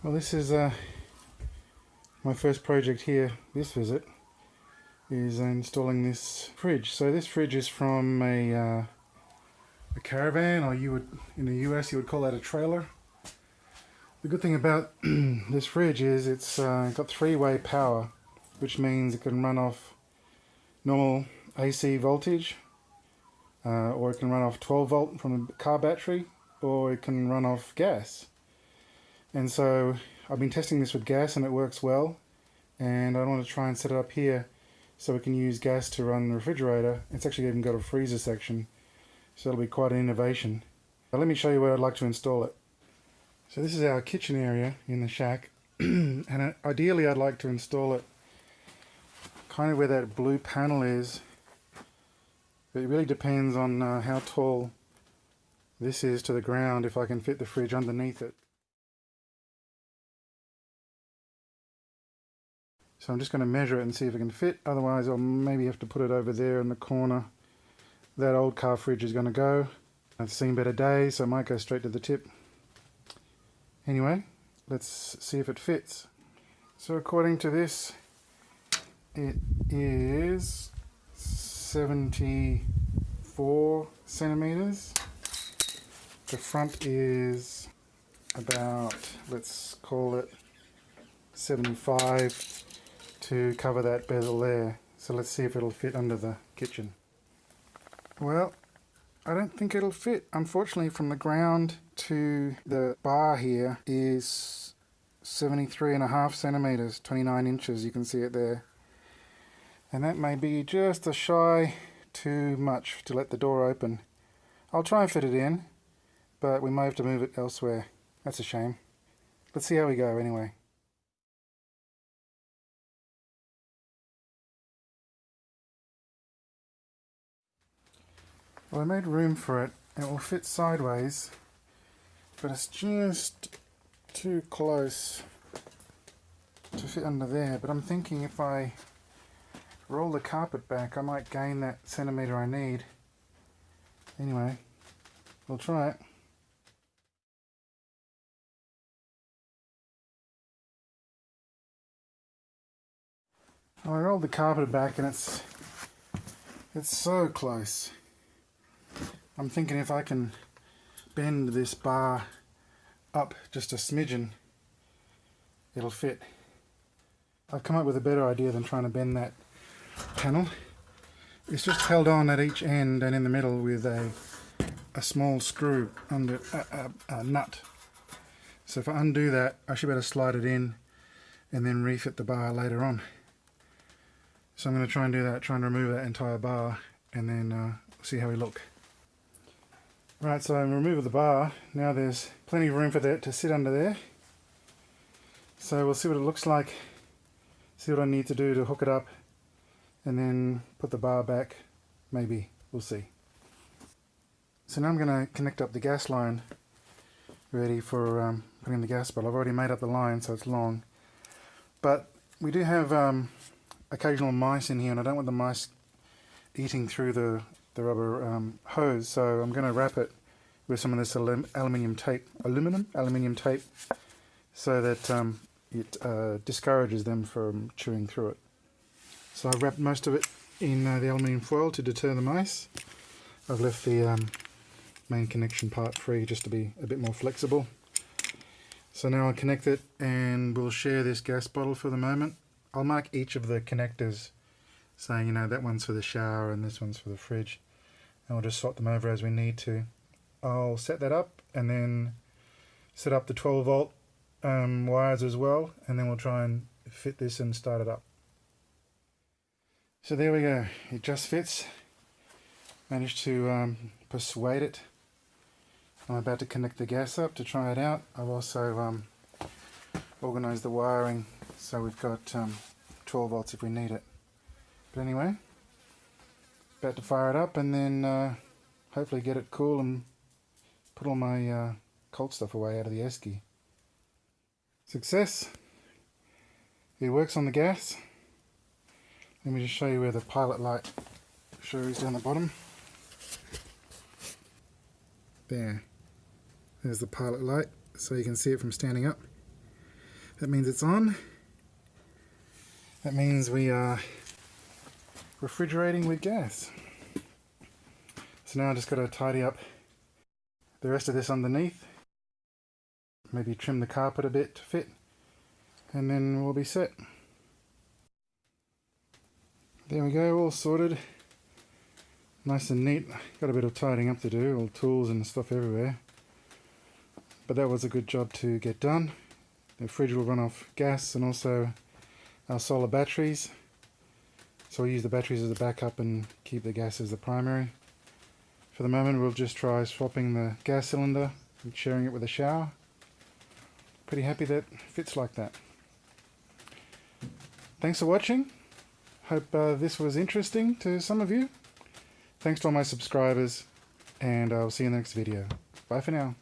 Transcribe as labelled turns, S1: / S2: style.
S1: Well, this is my first project here, this visit, is installing this fridge. So this fridge is from a caravan, or you would, in the US, you would call that a trailer. The good thing about this fridge is it's got three-way power, which means it can run off normal AC voltage, or it can run off 12 volt from a car battery, or it can run off gas. And so I've been testing this with gas and it works well, and I want to try and set it up here so we can use gas to run the refrigerator. It's actually even got a freezer section, so it'll be quite an innovation. But let me show you where I'd like to install it. So this is our kitchen area in the shack, and ideally I'd like to install it kind of where that blue panel is, but it really depends on how tall this is to the ground, if I can fit the fridge underneath it. So I'm just going to measure it and see if it can fit, otherwise I'll maybe have to put it over there in the corner. That old car fridge is going to go. I've seen better days, so I might go straight to the tip. Anyway, let's see if it fits. So according to this, it is 74 centimeters. The front is about, let's call it 75, to cover that bezel there. So let's see if it'll fit under the kitchen. Well, I don't think it'll fit. Unfortunately, from the ground to the bar here is 73.5 centimeters, 29 inches, you can see it there. And that may be just a shy too much to let the door open. I'll try and fit it in, but we may have to move it elsewhere. That's a shame. Let's see how we go anyway. Well, I made room for it. It will fit sideways, but it's just too close to fit under there. But I'm thinking if I roll the carpet back, I might gain that centimeter I need. Anyway, we'll try it. Well, I rolled the carpet back and it's so close. I'm thinking if I can bend this bar up just a smidgen, it'll fit. I've come up with a better idea than trying to bend that panel. It's just held on at each end and in the middle with a small screw under a nut. So if I undo that, I should be able to slide it in and then refit the bar later on. So I'm going to try and do that, try and remove that entire bar, and then see how we look. Right, so I remove the bar. Now there's plenty of room for that to sit under there. So we'll see what it looks like, see what I need to do to hook it up, and then put the bar back. Maybe, we'll see. So now I'm going to connect up the gas line, ready for putting the gas bottle. I've already made up the line, so it's long. But we do have occasional mice in here, and I don't want the mice eating through the rubber hose, so I'm going to wrap it with some of this aluminium tape, so that it discourages them from chewing through it. So I've wrapped most of it in the aluminium foil to deter the mice. I've left the main connection part free just to be a bit more flexible. So now I'll connect it, and we'll share this gas bottle for the moment. I'll mark each of the connectors, saying, you know, that one's for the shower and this one's for the fridge, and we'll just swap them over as we need to. I'll set that up and then set up the 12 volt wires as well, and then we'll try and fit this and start it up. So there we go, it just fits. Managed to persuade it. I'm about to connect the gas up to try it out. I've also organised the wiring so we've got 12 volts if we need it. But anyway, about to fire it up and then hopefully get it cool and put all my cold stuff away out of the eski. Success! It works on the gas. Let me just show you where the pilot light shows down the bottom. There's the pilot light, so you can see it from standing up. That means it's on. That means we are refrigerating with gas. So now I just got to tidy up the rest of this underneath. Maybe trim the carpet a bit to fit. And then we'll be set. There we go, all sorted. Nice and neat. Got a bit of tidying up to do, all tools and stuff everywhere. But that was a good job to get done. The fridge will run off gas and also our solar batteries. So we'll use the batteries as a backup and keep the gas as the primary. For the moment we'll just try swapping the gas cylinder and sharing it with a shower. Pretty happy that it fits like that. Thanks for watching. Hope this was interesting to some of you. Thanks to all my subscribers, and I'll see you in the next video. Bye for now.